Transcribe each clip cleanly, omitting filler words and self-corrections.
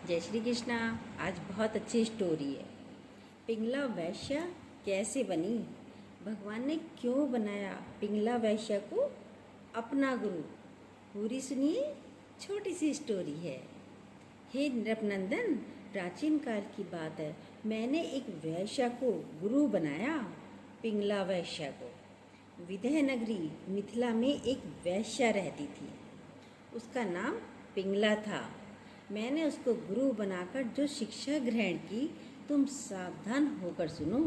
जय श्री कृष्णा। आज बहुत अच्छी स्टोरी है। पिंगला वैश्या कैसे बनी, भगवान ने क्यों बनाया पिंगला वैश्या को अपना गुरु, पूरी सुनिए। छोटी सी स्टोरी है। हे नृपनंदन, प्राचीन काल की बात है। मैंने एक वैश्या को गुरु बनाया, पिंगला वैश्या को। विदेह नगरी मिथिला में एक वैश्या रहती थी। उसका नाम पिंगला था। मैंने उसको गुरु बनाकर जो शिक्षा ग्रहण की, तुम सावधान होकर सुनो।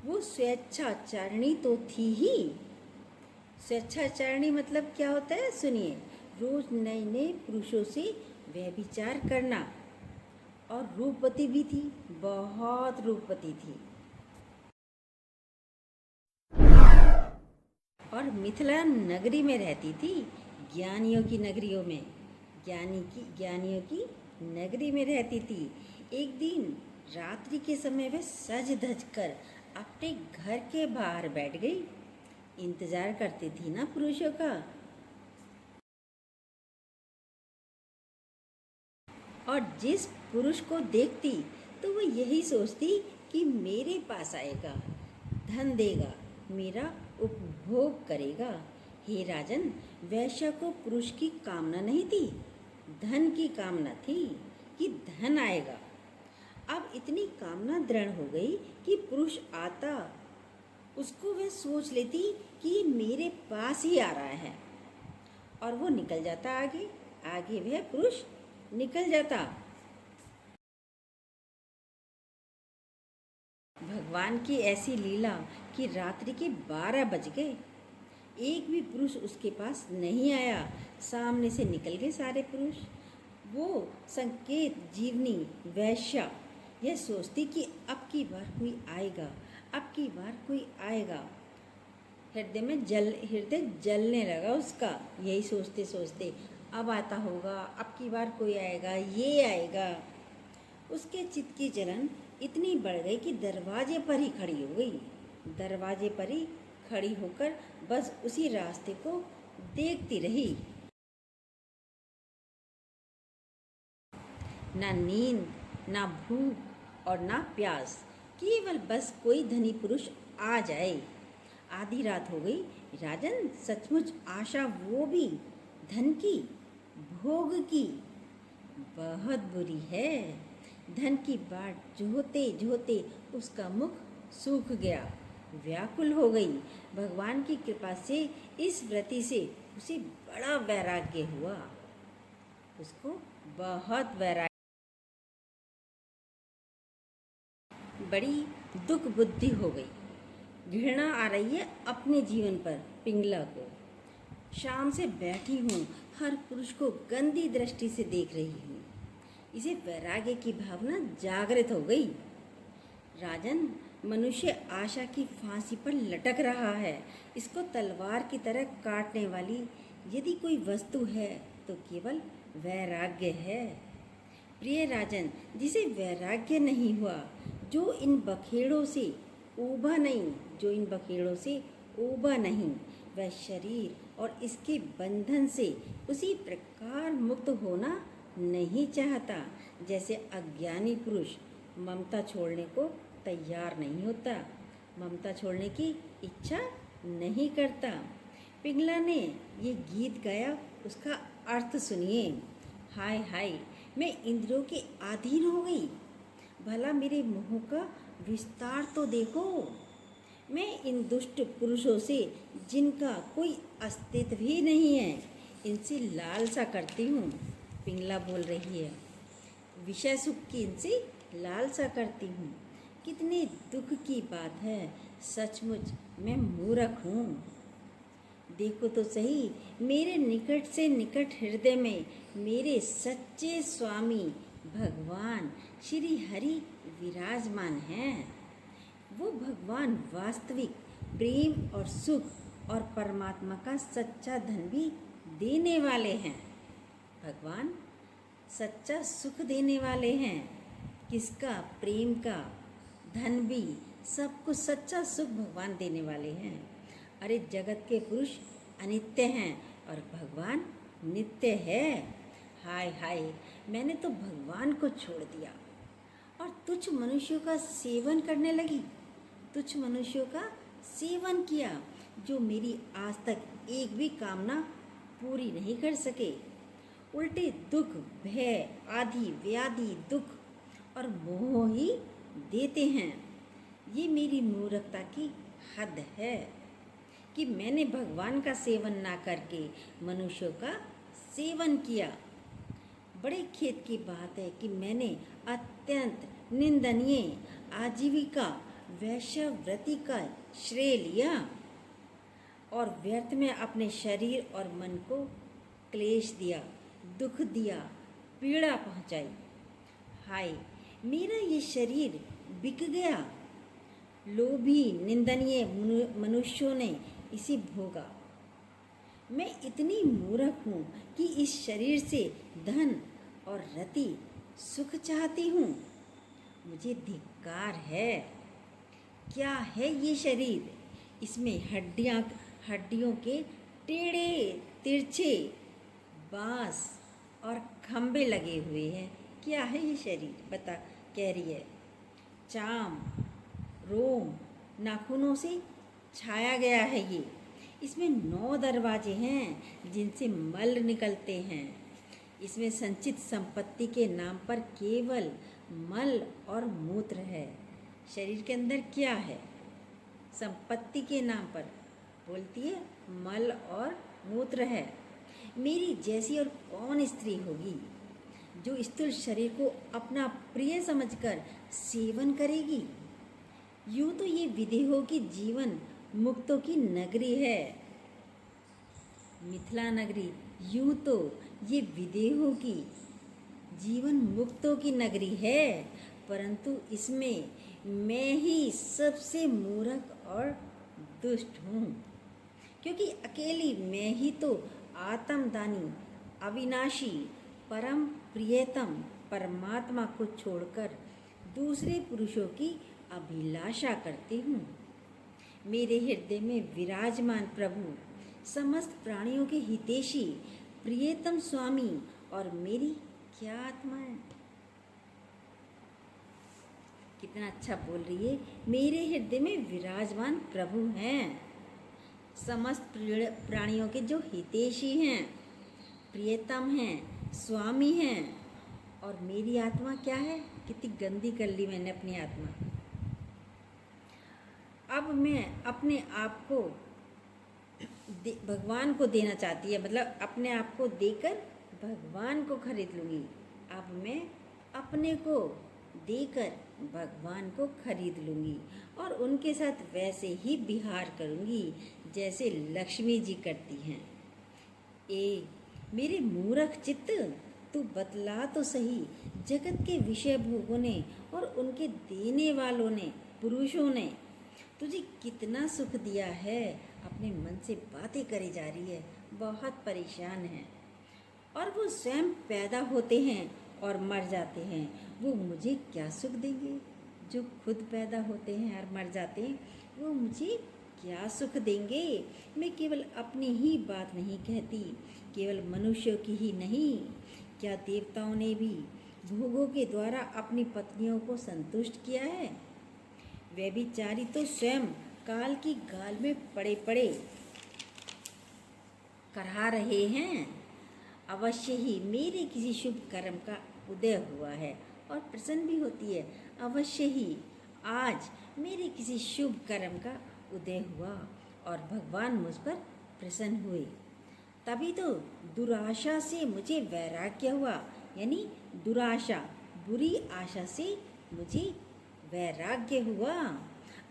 वो स्वेच्छाचारिणी तो थी ही। स्वेच्छाचारिणी मतलब क्या होता है, सुनिए। रोज नए नए पुरुषों से व्यभिचार करना। और रूपवती भी थी, बहुत रूपवती थी। और मिथिला नगरी में रहती थी, ज्ञानियों की नगरियों में। ज्ञानियों की नगरी में रहती थी। एक दिन रात्रि के समय वह सज धज कर अपने घर के बाहर बैठ गई। इंतजार करती थी ना पुरुषों का। और जिस पुरुष को देखती तो वो यही सोचती कि मेरे पास आएगा, धन देगा, मेरा उपभोग करेगा। हे राजन, वैश्या को पुरुष की कामना नहीं थी, धन की कामना थी कि धन आएगा। अब इतनी कामना दृढ़ हो गई कि पुरुष आता, उसको वह सोच लेती कि मेरे पास ही आ रहा है, और वो निकल जाता आगे। आगे वह पुरुष निकल जाता। भगवान की ऐसी लीला कि रात्रि के 12 बज गए, एक भी पुरुष उसके पास नहीं आया। सामने से निकल गए सारे पुरुष। वो संकेत जीवनी वैश्या यह सोचती कि अब की बार कोई आएगा, अब की बार कोई आएगा। हृदय जलने लगा उसका, यही सोचते सोचते अब आता होगा, अब की बार कोई आएगा, ये आएगा। उसके चित्त की जलन इतनी बढ़ गई कि दरवाजे पर ही खड़ी हो गई। दरवाजे पर ही खड़ी होकर बस उसी रास्ते को देखती रही। ना नींद, ना भूख और ना प्यास, केवल बस कोई धनी पुरुष आ जाए। आधी रात हो गई। राजन, सचमुच आशा वो भी धन की, भोग की बहुत बुरी है। धन की बाट जोहते जोहते उसका मुख सूख गया, व्याकुल हो गई। भगवान की कृपा से इस व्रति से उसे बड़ा वैराग्य हुआ। उसको बहुत वैराग्य, बड़ी दुख बुद्धि हो गई। घृणा आ रही है अपने जीवन पर। पिंगला को शाम से बैठी हूँ, हर पुरुष को गंदी दृष्टि से देख रही हूँ। इसे वैराग्य की भावना जागृत हो गई। राजन, मनुष्य आशा की फांसी पर लटक रहा है। इसको तलवार की तरह काटने वाली यदि कोई वस्तु है तो केवल वैराग्य है। प्रिय राजन, जिसे वैराग्य नहीं हुआ, जो इन बखेड़ों से ऊबा नहीं, वह शरीर और इसके बंधन से उसी प्रकार मुक्त होना नहीं चाहता जैसे अज्ञानी पुरुष ममता छोड़ने को तैयार नहीं होता, ममता छोड़ने की इच्छा नहीं करता। पिंगला ने ये गीत गाया, उसका अर्थ सुनिए। हाय हाय, मैं इंद्रियों के अधीन हो गई। भला मेरे मुंह का विस्तार तो देखो। मैं इन दुष्ट पुरुषों से, जिनका कोई अस्तित्व ही नहीं है, इनसे लालसा करती हूँ। पिंगला बोल रही है, विषय सुख की इनसे लालसा करती हूँ। कितने दुख की बात है, सचमुच मैं मूर्ख हूँ। देखो तो सही, मेरे निकट से निकट हृदय में मेरे सच्चे स्वामी भगवान श्री हरि विराजमान हैं। वो भगवान वास्तविक प्रेम और सुख और परमात्मा का सच्चा धन भी देने वाले हैं। भगवान सच्चा सुख देने वाले हैं। किसका? प्रेम का, धन भी, सब कुछ सच्चा सुख भगवान देने वाले हैं। अरे जगत के पुरुष अनित्य हैं और भगवान नित्य है। हाय हाय, मैंने तो भगवान को छोड़ दिया और तुच्छ मनुष्यों का सेवन करने लगी। तुच्छ मनुष्यों का सेवन किया जो मेरी आज तक एक भी कामना पूरी नहीं कर सके। उल्टे दुख, भय आदि व्याधि, दुख और मोह ही देते हैं। ये मेरी मूर्खता की हद है कि मैंने भगवान का सेवन ना करके मनुष्यों का सेवन किया। बड़े खेद की बात है कि मैंने अत्यंत निंदनीय आजीविका वैश्यव्रति का श्रेय लिया और व्यर्थ में अपने शरीर और मन को क्लेश दिया, दुख दिया, पीड़ा पहुंचाई। हाय, मेरा ये शरीर बिक गया। लोभी निंदनीय मनुष्यों ने इसे भोगा। मैं इतनी मूर्ख हूँ कि इस शरीर से धन और रति सुख चाहती हूँ। मुझे धिक्कार है। क्या है ये शरीर? इसमें हड्डियों के टेढ़े तिरछे बांस और खंभे लगे हुए हैं। क्या है ये शरीर? बता, कह रही है। चाम, रोम, नाखूनों से छाया गया है ये। इसमें 9 दरवाजे हैं जिनसे मल निकलते हैं। इसमें संचित संपत्ति के नाम पर केवल मल और मूत्र है। शरीर के अंदर क्या है? संपत्ति के नाम पर बोलती है मल और मूत्र है। मेरी जैसी और कौन स्त्री होगी जो स्थूल शरीर को अपना प्रिय समझकर सेवन करेगी? यूं तो ये विदेहों की जीवन मुक्तों की नगरी है, मिथिला नगरी। यूं तो ये विदेहों की जीवन मुक्तों की नगरी है, परंतु इसमें मैं ही सबसे मूर्ख और दुष्ट हूँ, क्योंकि अकेली मैं ही तो आत्मदानी, अविनाशी, परम प्रियतम परमात्मा को छोड़कर दूसरे पुरुषों की अभिलाषा करती हूँ। मेरे हृदय में विराजमान प्रभु समस्त प्राणियों के हितैषी प्रियतम स्वामी और मेरी क्या आत्मा है। कितना अच्छा बोल रही है। मेरे हृदय में विराजमान प्रभु हैं, समस्त प्राणियों के जो हितैषी हैं, प्रियतम हैं, स्वामी हैं। और मेरी आत्मा क्या है? कितनी गंदी कर ली मैंने अपनी आत्मा। अब मैं अपने आप को भगवान को देना चाहती है, मतलब अपने आप को देकर भगवान को खरीद लूँगी। अब मैं अपने को देकर भगवान को खरीद लूँगी और उनके साथ वैसे ही विहार करूँगी जैसे लक्ष्मी जी करती हैं। मेरे मूर्ख चित्त, तू बतला तो सही, जगत के विषय भोगों ने और उनके देने वालों ने, पुरुषों ने तुझे कितना सुख दिया है। अपने मन से बातें करी जा रही है, बहुत परेशान है। और वो स्वयं पैदा होते हैं और मर जाते हैं, वो मुझे क्या सुख देंगे? जो खुद पैदा होते हैं और मर जाते हैं, वो मुझे क्या सुख देंगे? मैं केवल अपनी ही बात नहीं कहती, केवल मनुष्यों की ही नहीं, क्या देवताओं ने भी भोगों के द्वारा अपनी पत्नियों को संतुष्ट किया है? व्यभिचारी तो स्वयं काल की गाल में पड़े पड़े करहा रहे हैं। अवश्य ही मेरे किसी शुभ कर्म का उदय हुआ है और प्रसन्न भी होती है। अवश्य ही आज मेरे किसी शुभ कर्म का उदय हुआ और भगवान मुझ पर प्रसन्न हुए। तभी तो दुराशा से मुझे वैराग्य हुआ, यानी दुराशा, बुरी आशा से मुझे वैराग्य हुआ।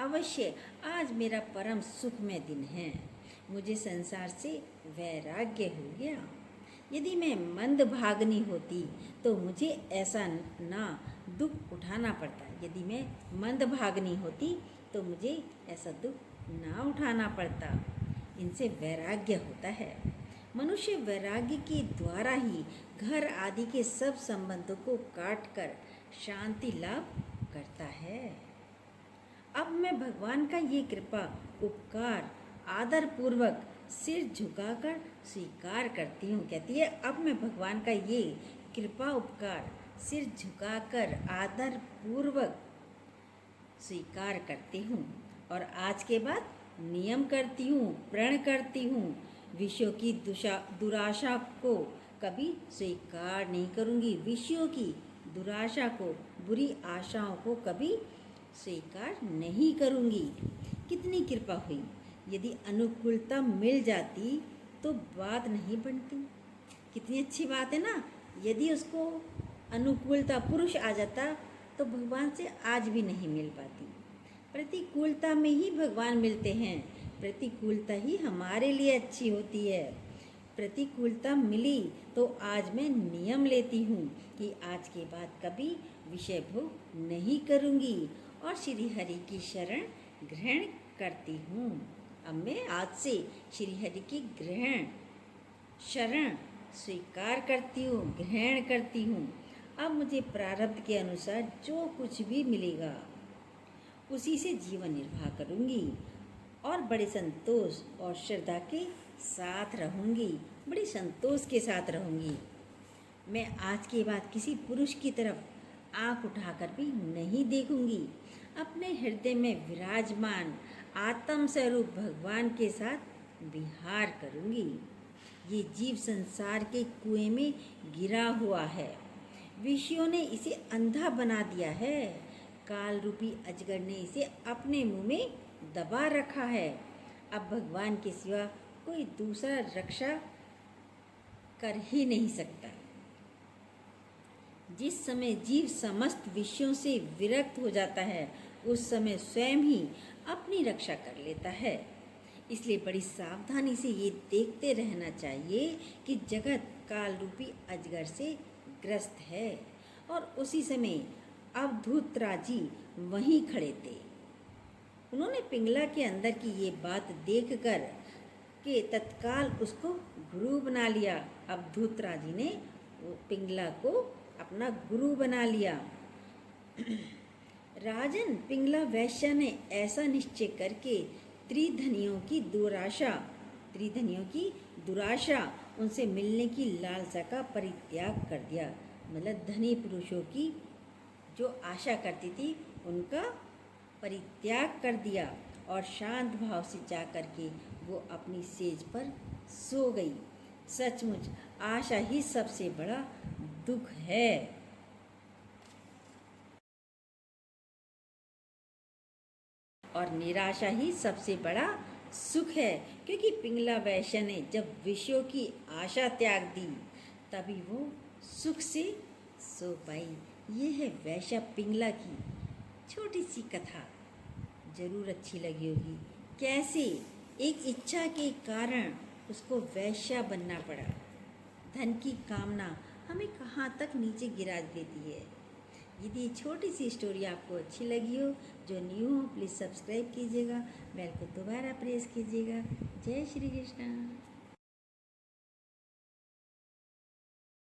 अवश्य आज मेरा परम सुखमय दिन है, मुझे संसार से वैराग्य हो गया। यदि मैं मंद भागनी होती तो मुझे ऐसा ना दुख उठाना पड़ता। यदि मैं मंद भागनी होती तो मुझे ऐसा दुख ना उठाना पड़ता। इनसे वैराग्य होता है। मनुष्य वैराग्य के द्वारा ही घर आदि के सब संबंधों को काट कर शांति लाभ करता है। अब मैं भगवान का ये कृपा उपकार आदर पूर्वक सिर झुकाकर स्वीकार करती हूँ। कहती है अब मैं भगवान का ये कृपा उपकार सिर झुकाकर आदर पूर्वक स्वीकार करती हूँ और आज के बाद नियम करती हूँ, प्रण करती हूँ, विषयों की दुराशा को कभी स्वीकार नहीं करूँगी। विषयों की दुराशा को, बुरी आशाओं को कभी स्वीकार नहीं करूँगी। कितनी कृपा हुई। यदि अनुकूलता मिल जाती तो बात नहीं बनती। कितनी अच्छी बात है ना। यदि उसको अनुकूलता पुरुष आ जाता तो भगवान से आज भी नहीं मिल पाती। प्रतिकूलता में ही भगवान मिलते हैं। प्रतिकूलता ही हमारे लिए अच्छी होती है। प्रतिकूलता मिली तो आज मैं नियम लेती हूँ कि आज के बाद कभी विषय भोग नहीं करूँगी और श्री हरि की शरण ग्रहण करती हूँ। अब मैं आज से श्री हरि की शरण स्वीकार करती हूँ, ग्रहण करती हूँ। अब मुझे प्रारब्ध के अनुसार जो कुछ भी मिलेगा उसी से जीवन निर्वाह करूँगी और बड़े संतोष और श्रद्धा के साथ रहूँगी, बड़ी संतोष के साथ रहूँगी। मैं आज के बाद किसी पुरुष की तरफ आँख उठाकर भी नहीं देखूँगी। अपने हृदय में विराजमान आत्म स्वरूप भगवान के साथ विहार करूँगी। ये जीव संसार के कुएं में गिरा हुआ है। विषयों ने इसे अंधा बना दिया है। काल रूपी अजगर ने इसे अपने मुंह में दबा रखा है। अब भगवान के सिवा कोई दूसरा रक्षा कर ही नहीं सकता। जिस समय जीव समस्त विषयों से विरक्त हो जाता है उस समय स्वयं ही अपनी रक्षा कर लेता है। इसलिए बड़ी सावधानी से ये देखते रहना चाहिए कि जगत काल रूपी अजगर से ग्रस्त है। और उसी समय अवधूतराजी वहीं खड़े थे। उन्होंने पिंगला के अंदर की ये बात देखकर के तत्काल उसको गुरु बना लिया। अवधूतराजी ने पिंगला को अपना गुरु बना लिया। राजन, पिंगला वैश्य ने ऐसा निश्चय करके त्रिधनियों की दुराशा उनसे मिलने की लालसा का परित्याग कर दिया। मतलब धनी पुरुषों की जो आशा करती थी उनका परित्याग कर दिया और शांत भाव से जा कर के वो अपनी सेज पर सो गई। सचमुच आशा ही सबसे बड़ा दुख है। और निराशा ही सबसे बड़ा सुख है। क्योंकि पिंगला वैश्य ने जब विषयों की आशा त्याग दी तभी वो सुख से सो पाई। ये है वैश्य पिंगला की छोटी सी कथा। जरूर अच्छी लगी होगी। कैसे एक इच्छा के कारण उसको वैश्या बनना पड़ा। धन की कामना हमें कहाँ तक नीचे गिरा देती है। यदि ये छोटी सी स्टोरी आपको अच्छी लगी हो, जो न्यू हो प्लीज़ सब्सक्राइब कीजिएगा, बेल को दोबारा प्रेस कीजिएगा। जय श्री कृष्ण।